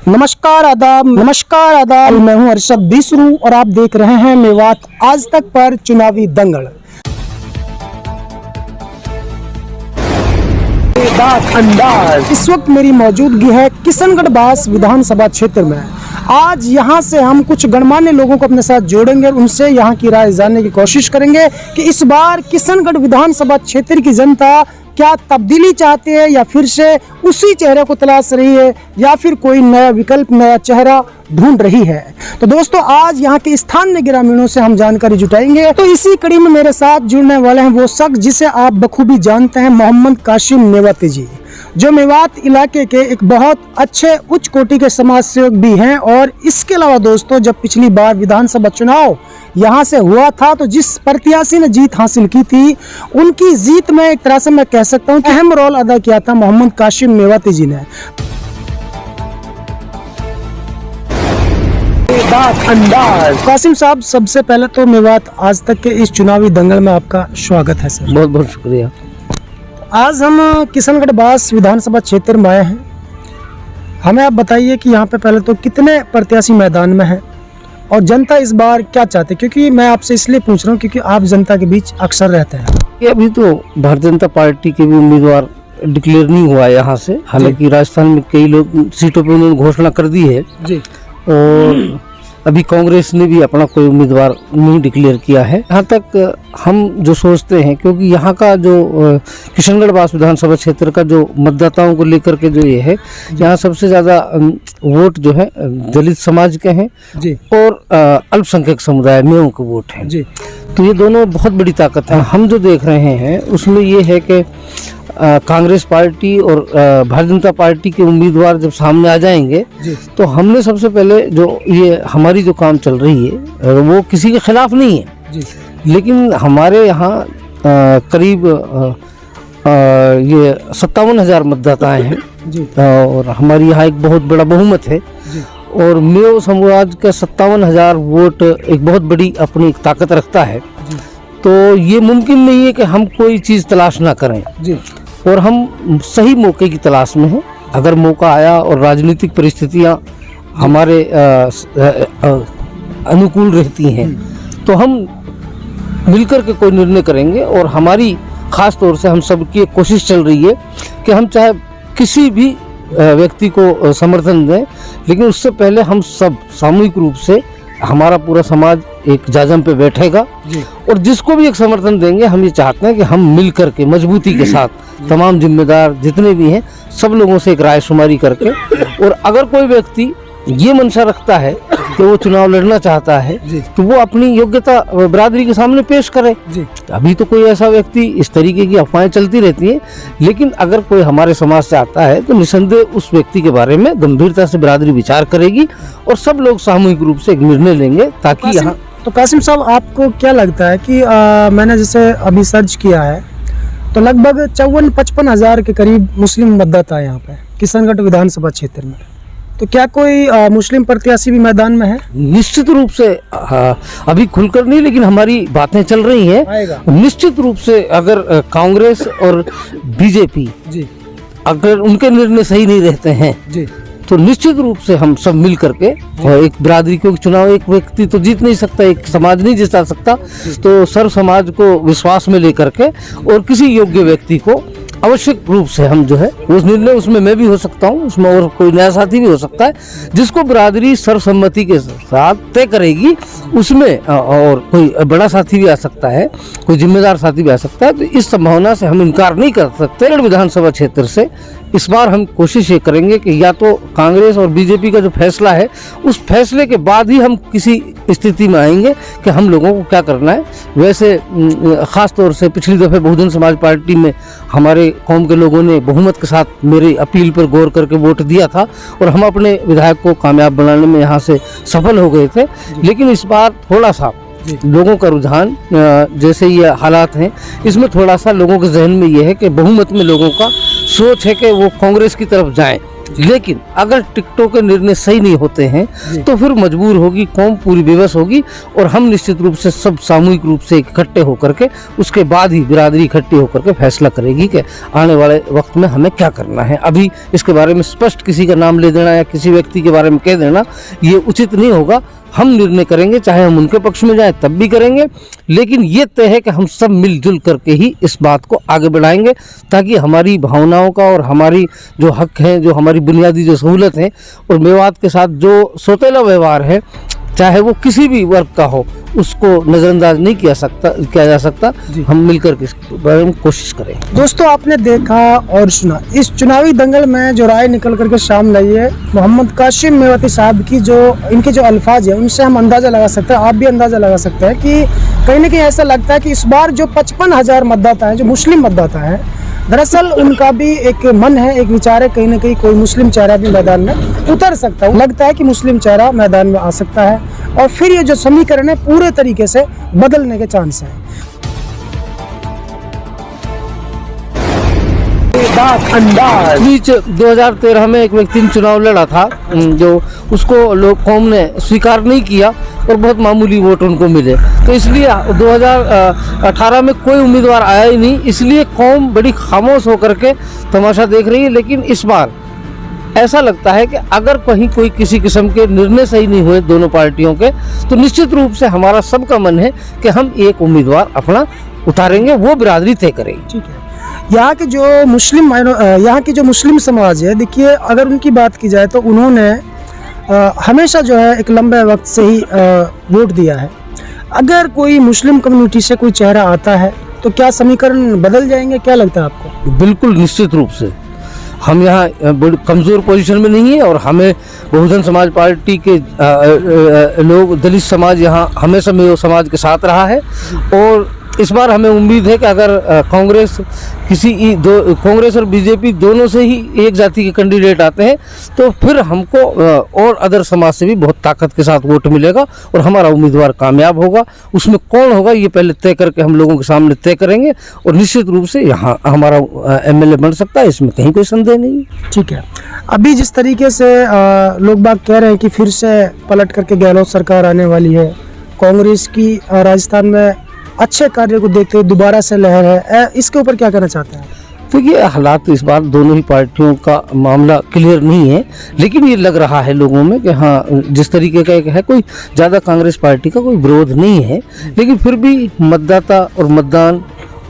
नमस्कार आदाब, मैं हूं अरशद बिसरू और आप देख रहे हैं मेवात आज तक पर चुनावी दंगल। अंदाज इस वक्त मेरी मौजूदगी है किशनगढ़ बास विधानसभा क्षेत्र में। आज यहां से हम कुछ गणमान्य लोगों को अपने साथ जोड़ेंगे और उनसे यहां की राय जानने की कोशिश करेंगे कि इस बार किशनगढ़ विधानसभा क्षेत्र की जनता क्या तब्दीली चाहती है या फिर से उसी चेहरे को तलाश रही है या फिर कोई नया विकल्प, नया चेहरा ढूंढ रही है। तो दोस्तों, आज यहाँ के स्थानीय ग्रामीणों से हम जानकारी जुटाएंगे। तो इसी कड़ी में मेरे साथ जुड़ने वाले हैं वो शख्स जिसे आप बखूबी जानते हैं, मोहम्मद कासिम मेवाती जी, जो मेवात इलाके के एक बहुत अच्छे उच्च कोटि के समाज सेवक भी हैं। और इसके अलावा दोस्तों, जब पिछली बार विधानसभा चुनाव यहाँ से हुआ था तो जिस प्रत्याशी ने जीत हासिल की थी, उनकी जीत में एक तरह से मैं कह सकता हूँ अहम रोल अदा किया था मोहम्मद कासिम मेवाती जी ने। कासिम साहब, सबसे पहले तो मेवात आज तक के इस चुनावी दंगल में आपका स्वागत है सर। बहुत बहुत शुक्रिया। आज हम किशनगढ़ बास विधानसभा क्षेत्र में आए हैं। हमें आप बताइए कि यहाँ पे पहले तो कितने प्रत्याशी मैदान में हैं और जनता इस बार क्या चाहती है, क्योंकि मैं आपसे इसलिए पूछ रहा हूँ क्योंकि आप जनता के बीच अक्सर रहते हैं। ये अभी तो भारतीय जनता पार्टी के भी उम्मीदवार डिक्लेयर नहीं हुआ है यहाँ से, हालांकि राजस्थान में कई लोग सीटों पे उन्होंने घोषणा कर दी है जी। और अभी कांग्रेस ने भी अपना कोई उम्मीदवार नहीं डिक्लेयर किया है। यहाँ तक हम जो सोचते हैं, क्योंकि यहाँ का जो किशनगढ़ बास विधानसभा क्षेत्र का जो मतदाताओं को लेकर के जो ये है, यहाँ सबसे ज़्यादा वोट जो है दलित समाज के हैं जी और अल्पसंख्यक समुदाय में के वोट हैं जी। तो ये दोनों बहुत बड़ी ताकत है। हम जो देख रहे हैं उसमें ये है कि कांग्रेस पार्टी और भारतीय जनता पार्टी के उम्मीदवार जब सामने आ जाएंगे तो हमने सबसे पहले जो ये हमारी जो काम चल रही है वो किसी के खिलाफ नहीं है जी। लेकिन हमारे यहाँ करीब ये 57,000 मतदाता हैं जी। और हमारी यहाँ एक बहुत बड़ा बहुमत है जी। और मेव समाज का 57,000 वोट एक बहुत बड़ी अपनी एक ताकत रखता है जी। तो ये मुमकिन नहीं है कि हम कोई चीज़ तलाश ना करें जी। और हम सही मौके की तलाश में हैं। अगर मौका आया और राजनीतिक परिस्थितियां हमारे अनुकूल रहती हैं तो हम मिलकर के कोई निर्णय करेंगे। और हमारी खास तौर से हम सबकी एक कोशिश चल रही है कि हम चाहे किसी भी व्यक्ति को समर्थन दें, लेकिन उससे पहले हम सब सामूहिक रूप से हमारा पूरा समाज एक जाजम पे बैठेगा और जिसको भी एक समर्थन देंगे हम ये चाहते हैं कि हम मिल करके मजबूती के साथ तमाम जिम्मेदार जितने भी हैं सब लोगों से एक राय शुमारी करके, और अगर कोई व्यक्ति ये मंशा रखता है कि वो चुनाव लड़ना चाहता है तो वो अपनी योग्यता बरादरी के सामने पेश करे। अभी तो कोई ऐसा व्यक्ति, इस तरीके की अफवाहें चलती रहती हैं, लेकिन अगर कोई हमारे समाज से आता है तो निसंदेह उस व्यक्ति के बारे में गंभीरता से बरादरी विचार करेगी और सब लोग सामूहिक रूप से एक निर्णय लेंगे ताकि यहाँ। तो कासिम साहब, आपको क्या लगता है कि मैंने जैसे अभी सर्च किया है तो लगभग 54-55 हजार के करीब मुस्लिम मतदाता है यहाँ पे किशनगढ़ विधानसभा क्षेत्र में, तो क्या कोई मुस्लिम प्रत्याशी भी मैदान में है? निश्चित रूप से अभी खुलकर नहीं, लेकिन हमारी बातें चल रही हैं। निश्चित रूप से अगर कांग्रेस और बीजेपी जी अगर उनके निर्णय सही नहीं रहते हैं जी तो निश्चित रूप से हम सब मिल करके एक बिरादरी को चुनाव एक व्यक्ति तो जीत नहीं सकता, एक समाज नहीं जिता सकता, तो सर्व समाज को विश्वास में लेकर के और किसी योग्य व्यक्ति को आवश्यक रूप से हम जो है उस निर्णय, उसमें मैं भी हो सकता हूँ, उसमें और कोई नया साथी भी हो सकता है, जिसको बिरादरी सर्वसम्मति के साथ तय करेगी उसमें और कोई बड़ा साथी भी आ सकता है, कोई जिम्मेदार साथी भी आ सकता है। तो इस संभावना से हम इनकार नहीं कर सकते। विधानसभा क्षेत्र से इस बार हम कोशिश ये करेंगे कि या तो कांग्रेस और बीजेपी का जो फैसला है उस फैसले के बाद ही हम किसी स्थिति में आएंगे कि हम लोगों को क्या करना है। वैसे ख़ास तौर से पिछली दफ़े बहुजन समाज पार्टी में हमारे कौम के लोगों ने बहुमत के साथ मेरी अपील पर गौर करके वोट दिया था और हम अपने विधायक को कामयाब बनाने में यहाँ से सफल हो गए थे। लेकिन इस बार थोड़ा सा लोगों का रुझान, जैसे ये हालात हैं, इसमें थोड़ा सा लोगों के जहन में ये है कि बहुमत में लोगों का सोच है कि वो कांग्रेस की तरफ जाएं लेकिन अगर टिकटों के निर्णय सही नहीं होते हैं तो फिर मजबूर होगी कौम, पूरी बेबस होगी, और हम निश्चित रूप से सब सामूहिक रूप से इकट्ठे होकर के उसके बाद ही बिरादरी इकट्ठी होकर के फैसला करेगी कि आने वाले वक्त में हमें क्या करना है। अभी इसके बारे में स्पष्ट किसी का नाम ले देना या किसी व्यक्ति के बारे में कह देना ये उचित नहीं होगा। हम निर्णय करेंगे, चाहे हम उनके पक्ष में जाएं तब भी करेंगे, लेकिन ये तय है कि हम सब मिलजुल करके ही इस बात को आगे बढ़ाएंगे, ताकि हमारी भावनाओं का और हमारी जो हक हैं, जो हमारी बुनियादी जो सहूलत है, और मेवात के साथ जो सौतेला व्यवहार है, चाहे वो किसी भी वर्ग का हो, उसको नज़रअंदाज नहीं किया जा सकता। हम मिलकर के इसके बारे में कोशिश करें। दोस्तों, आपने देखा और सुना इस चुनावी दंगल में जो राय निकल करके सामने आई है मोहम्मद कासिम मेवाती साहब की, जो इनके जो अल्फाज है उनसे हम अंदाज़ा लगा सकते हैं, आप भी अंदाज़ा लगा सकते हैं कि कहीं ना कहीं ऐसा लगता है कि इस बार जो 55,000 मतदाता हैं, जो मुस्लिम मतदाता हैं, दरअसल उनका भी एक मन है, एक विचार है, कहीं ना कहीं कोई मुस्लिम चेहरा भी मैदान में उतर सकता है। लगता है कि मुस्लिम चेहरा मैदान में आ सकता है और फिर ये जो समीकरण है पूरे तरीके से बदलने के चांस हैं। बीच 2013 में एक व्यक्ति ने चुनाव लड़ा था, जो उसको लोग कौम ने स्वीकार नहीं किया और बहुत मामूली वोट उनको मिले, तो इसलिए 2018 में कोई उम्मीदवार आया ही नहीं, इसलिए कौम बड़ी खामोश होकर के तमाशा देख रही है। लेकिन इस बार ऐसा लगता है कि अगर कहीं कोई किसी किस्म के निर्णय सही नहीं हुए दोनों पार्टियों के, तो निश्चित रूप से हमारा सबका मन है कि हम एक उम्मीदवार अपना उतारेंगे, वो बिरादरी तय करेगी। ठीक है। यहाँ के जो मुस्लिम समाज है, देखिए अगर उनकी बात की जाए तो उन्होंने हमेशा जो है एक लंबे वक्त से ही वोट दिया है। अगर कोई मुस्लिम कम्युनिटी से कोई चेहरा आता है तो क्या समीकरण बदल जाएंगे, क्या लगता है आपको? बिल्कुल निश्चित रूप से हम यहाँ बड़ी कमज़ोर पोजीशन में नहीं है, और हमें बहुजन समाज पार्टी के लोग, दलित समाज यहाँ हमेशा मेरे समाज के साथ रहा है, और इस बार हमें उम्मीद है कि अगर कांग्रेस कांग्रेस और बीजेपी दोनों से ही एक जाति के कैंडिडेट आते हैं तो फिर हमको और अदर समाज से भी बहुत ताकत के साथ वोट मिलेगा और हमारा उम्मीदवार कामयाब होगा। उसमें कौन होगा ये पहले तय करके हम लोगों के सामने तय करेंगे, और निश्चित रूप से यहाँ हमारा एमएलए बन सकता है, इसमें कहीं कोई संदेह नहीं। ठीक है। अभी जिस तरीके से लोग बाग कह रहे हैं कि फिर से पलट करके गहलोत सरकार आने वाली है, कांग्रेस की राजस्थान में अच्छे कार्य को देखते हुए दोबारा से लहर है, इसके ऊपर क्या कहना चाहते हैं? तो ये हालात इस बार दोनों ही पार्टियों का मामला क्लियर नहीं है, लेकिन ये लग रहा है लोगों में कि हाँ जिस तरीके का एक है, कोई ज़्यादा कांग्रेस पार्टी का कोई विरोध नहीं है, लेकिन फिर भी मतदाता और मतदान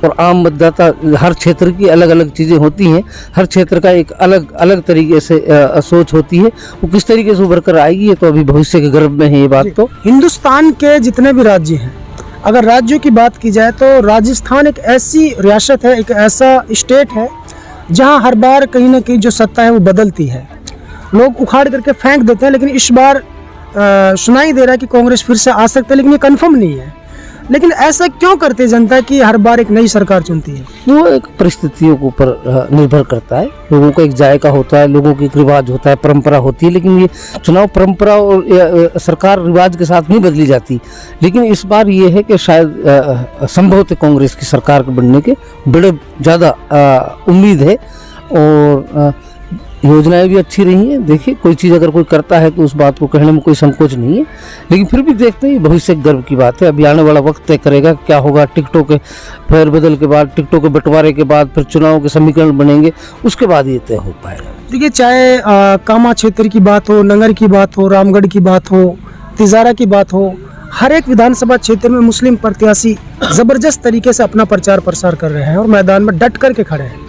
और आम मतदाता, हर क्षेत्र की अलग अलग चीज़ें होती हैं, हर क्षेत्र का एक अलग अलग तरीके से सोच होती है, वो किस तरीके से उभर कर आएगी ये तो अभी भविष्य के गर्भ में है। ये बात तो हिंदुस्तान के जितने भी राज्य हैं, अगर राज्यों की बात की जाए तो राजस्थान एक ऐसी रियासत है, एक ऐसा स्टेट है जहां हर बार कहीं ना कहीं जो सत्ता है वो बदलती है, लोग उखाड़ करके फेंक देते हैं, लेकिन इस बार सुनाई दे रहा है कि कांग्रेस फिर से आ सकता है, लेकिन ये कंफर्म नहीं है। लेकिन ऐसा क्यों करती है जनता कि हर बार एक नई सरकार चुनती है? वो एक परिस्थितियों के ऊपर निर्भर करता है, लोगों का एक जायका होता है, लोगों की एक रिवाज होता है, परंपरा होती है, लेकिन ये चुनाव परंपरा और सरकार रिवाज के साथ नहीं बदली जाती। लेकिन इस बार ये है कि शायद संभवतः कांग्रेस की सरकार के बनने के बड़े ज़्यादा उम्मीद है, और योजनाएं भी अच्छी रही हैं। देखिए कोई चीज़ अगर कोई करता है तो उस बात को कहने में कोई संकोच नहीं है, लेकिन फिर भी देखते हैं, भविष्य गर्व की बात है। अभी आने वाला वक्त तय करेगा क्या होगा। टिकटों के फेरबदल के बाद, टिकटों के बंटवारे के बाद फिर चुनाव के समीकरण बनेंगे, उसके बाद ये तय हो पाएगा। देखिए चाहे कामा क्षेत्र की बात हो, नगर की बात हो, रामगढ़ की बात हो, तिजारा की बात हो, हर एक विधानसभा क्षेत्र में मुस्लिम प्रत्याशी ज़बरदस्त तरीके से अपना प्रचार प्रसार कर रहे हैं और मैदान में डट करके खड़े हैं।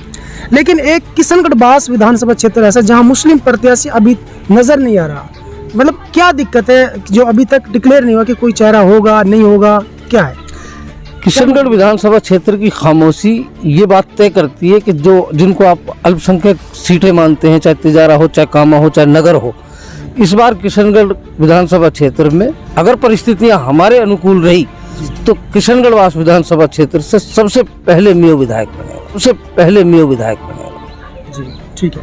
लेकिन एक किशनगढ़ बास विधानसभा क्षेत्र ऐसा जहां मुस्लिम प्रत्याशी अभी नजर नहीं आ रहा, मतलब क्या दिक्कत है जो अभी तक डिक्लेयर नहीं हुआ कि कोई चेहरा होगा नहीं होगा, क्या है? किशनगढ़ विधानसभा क्षेत्र की खामोशी ये बात तय करती है कि जिनको आप अल्पसंख्यक सीटें मानते हैं, चाहे तिजारा हो, चाहे कामा हो, चाहे नगर हो, इस बार किशनगढ़ विधानसभा क्षेत्र में अगर परिस्थितियां हमारे अनुकूल रही तो किशनगढ़ वास विधानसभा क्षेत्र से सबसे पहले मियो विधायक बनेगा, जी ठीक है।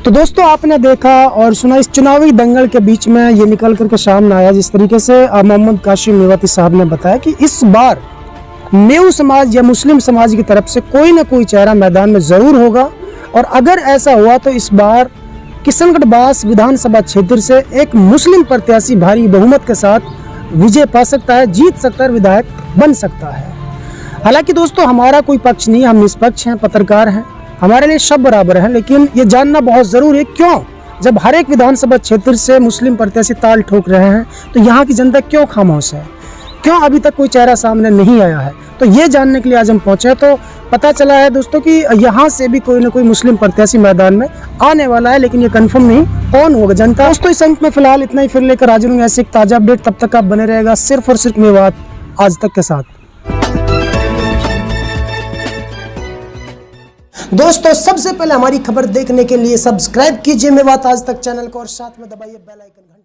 तो दोस्तों आपने देखा और सुना इस चुनावी दंगल के बीच में ये निकल करके सामने आया, जिस तरीके से मोहम्मद कासिम मेवाती साहब ने बताया कि इस बार मेऊ समाज या मुस्लिम समाज की तरफ से कोई ना कोई चेहरा मैदान में ज़रूर होगा, और अगर ऐसा हुआ तो इस बार किशनगढ़ बास विधानसभा क्षेत्र से एक मुस्लिम प्रत्याशी भारी बहुमत के साथ विजय पा सकता है, जीत सकता है, विधायक बन सकता है। हालांकि दोस्तों हमारा कोई पक्ष नहीं, हम निष्पक्ष हैं, पत्रकार हैं, हमारे लिए सब बराबर हैं, लेकिन ये जानना बहुत ज़रूरी है क्यों जब हर एक विधानसभा क्षेत्र से मुस्लिम प्रत्याशी ताल ठोक रहे हैं तो यहाँ की जनता क्यों खामोश है, क्यों अभी तक कोई चेहरा सामने नहीं आया है। तो ये जानने के लिए आज हम पहुंचे तो पता चला है दोस्तों कि यहाँ से भी कोई ना कोई मुस्लिम प्रत्याशी मैदान में आने वाला है, लेकिन ये कंफर्म नहीं कौन होगा। जनता दोस्तों इस अंक में फिलहाल इतना ही, फिर लेकर हाजिर होंगे ऐसे एक ताज़ा अपडेट। तब तक आप बने रहेगा सिर्फ और सिर्फ मेवात आज तक के साथ। दोस्तों सबसे पहले हमारी खबर देखने के लिए सब्सक्राइब कीजिए मेवात आज तक चैनल को और साथ में दबाइए बेल आइकन।